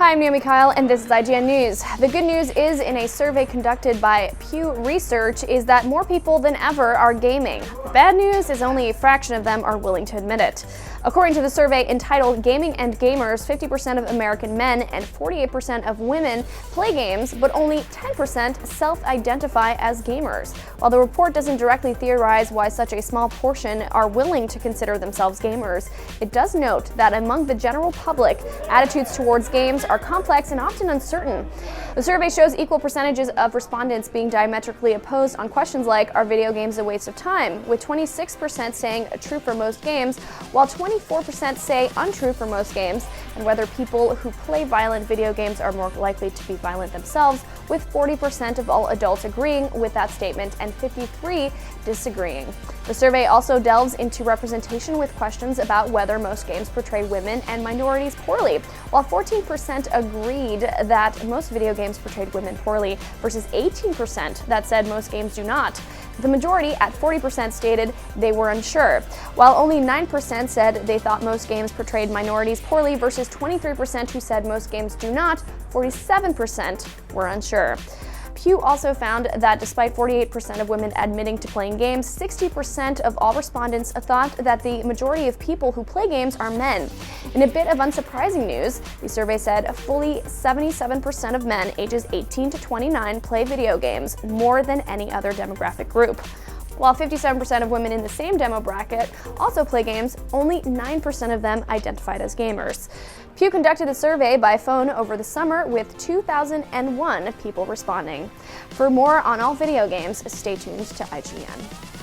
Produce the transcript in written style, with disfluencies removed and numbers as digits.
Hi, I'm Naomi Kyle, and this is IGN News. The good news is, in a survey conducted by Pew Research, is that more people than ever are gaming. The bad news is only a fraction of them are willing to admit it. According to the survey entitled Gaming and Gamers, 50% of American men and 48% of women play games, but only 10% self-identify as gamers. While the report doesn't directly theorize why such a small portion are willing to consider themselves gamers, it does note that among the general public, attitudes towards games are complex and often uncertain. The survey shows equal percentages of respondents being diametrically opposed on questions like, are video games a waste of time, with 26% saying true for most games, while 24% say untrue for most games, and whether people who play violent video games are more likely to be violent themselves, with 40% of all adults agreeing with that statement and 53% disagreeing. The survey also delves into representation with questions about whether most games portray women and minorities poorly, while 14% agreed that most video games portrayed women poorly versus 18% that said most games do not. The majority, at 40%, stated they were unsure, while only 9% said they thought most games portrayed minorities poorly versus 23% who said most games do not. 47% were unsure. Pew also found that despite 48% of women admitting to playing games, 60% of all respondents thought that the majority of people who play games are men. In a bit of unsurprising news, the survey said fully 77% of men ages 18 to 29 play video games, more than any other demographic group. While 57% of women in the same demo bracket also play games, only 9% of them identified as gamers. Pew conducted a survey by phone over the summer with 2,001 people responding. For more on all video games, stay tuned to IGN.